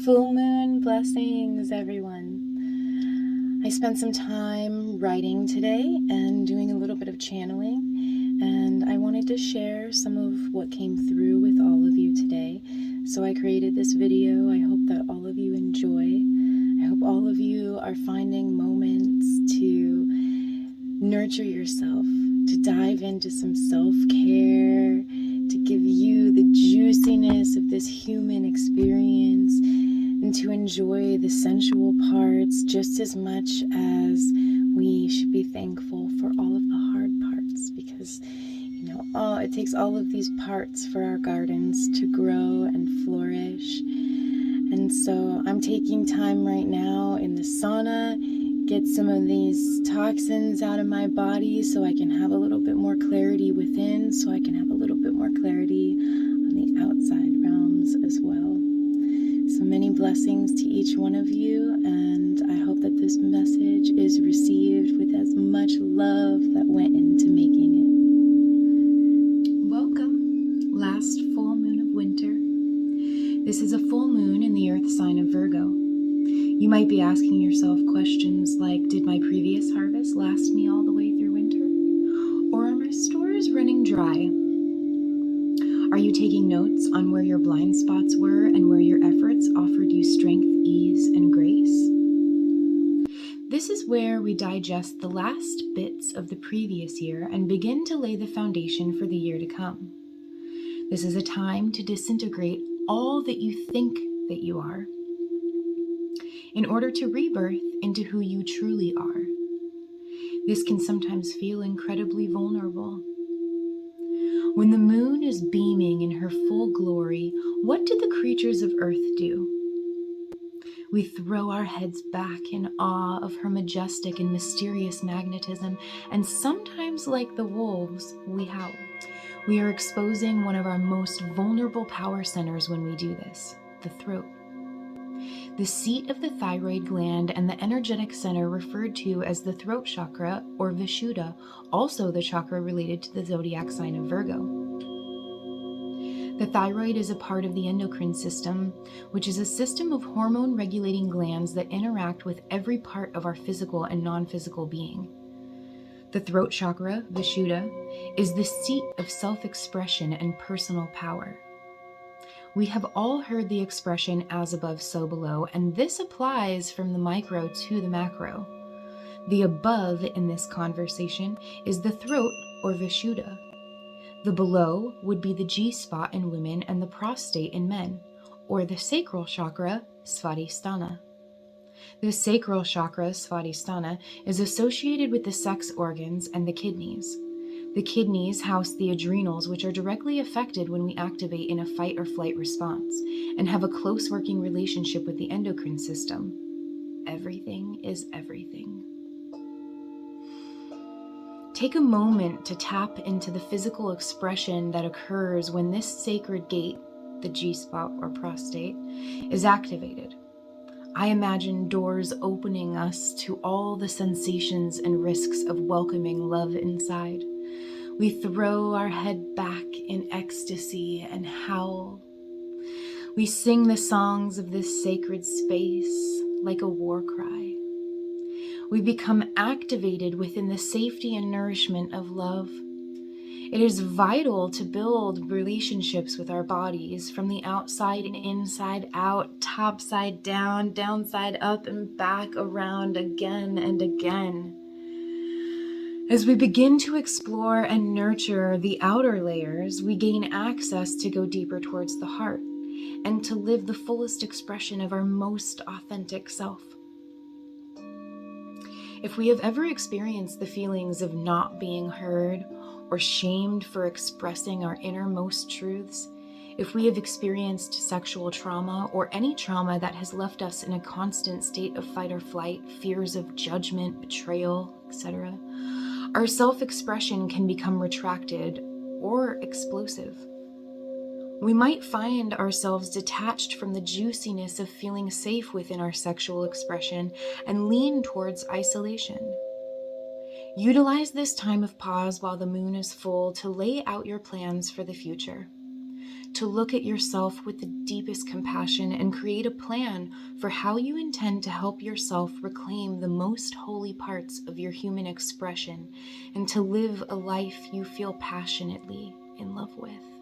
Full moon blessings, everyone. I spent some time writing today and doing a little bit of channeling, and I wanted to share some of what came through with all of you today. So I created this video. I hope that all of you enjoy. I hope all of you are finding moments to nurture yourself, to dive into some self-care, to give you the juiciness of this human experience, and to enjoy the sensual parts just as much as we should be thankful for all of the hard parts, because it takes all of these parts for our gardens to grow and flourish. And so I'm taking time right now in the sauna, get some of these toxins out of my body so I can have a little bit more clarity within, so I can have a little bit more clarity on the outside realms as well. So many blessings to each one of you, and I hope that this message is received with as much love that went into making it. Welcome, last full moon of winter. This is a full moon in the earth sign of Virgo. You might be asking yourself questions like, did my previous harvest last me all the way through winter? Or are my stores running dry? Are you taking notes on where your blind spots were and where your efforts offered you strength, ease, and grace? This is where we digest the last bits of the previous year and begin to lay the foundation for the year to come. This is a time to disintegrate all that you think that you are in order to rebirth into who you truly are. This can sometimes feel incredibly vulnerable. When the moon is beaming in her full glory, what do the creatures of earth do? We throw our heads back in awe of her majestic and mysterious magnetism, and sometimes, like the wolves, we howl. We are exposing one of our most vulnerable power centers when we do this, the throat. The seat of the thyroid gland and the energetic center referred to as the throat chakra or Vishuddha, also the chakra related to the zodiac sign of Virgo. The thyroid is a part of the endocrine system, which is a system of hormone-regulating glands that interact with every part of our physical and non-physical being. The throat chakra, Vishuddha, is the seat of self-expression and personal power. We have all heard the expression as above, so below, and this applies from the micro to the macro. The above in this conversation is the throat or Vishuddha. The below would be the G-spot in women and the prostate in men, or the sacral chakra, Svadhisthana. The sacral chakra, Svadhisthana, is associated with the sex organs and the kidneys. The kidneys house the adrenals, which are directly affected when we activate in a fight or flight response, and have a close working relationship with the endocrine system. Everything is everything. Take a moment to tap into the physical expression that occurs when this sacred gate, the G-spot or prostate, is activated. I imagine doors opening us to all the sensations and risks of welcoming love inside. We throw our head back in ecstasy and howl. We sing the songs of this sacred space like a war cry. We become activated within the safety and nourishment of love. It is vital to build relationships with our bodies from the outside and inside out, top side down, downside up, and back around again and again. As we begin to explore and nurture the outer layers, we gain access to go deeper towards the heart and to live the fullest expression of our most authentic self. If we have ever experienced the feelings of not being heard or shamed for expressing our innermost truths, if we have experienced sexual trauma or any trauma that has left us in a constant state of fight or flight, fears of judgment, betrayal, etc., our self-expression can become retracted or explosive. We might find ourselves detached from the juiciness of feeling safe within our sexual expression and lean towards isolation. Utilize this time of pause while the moon is full to lay out your plans for the future. to look at yourself with the deepest compassion and create a plan for how you intend to help yourself reclaim the most holy parts of your human expression and to live a life you feel passionately in love with.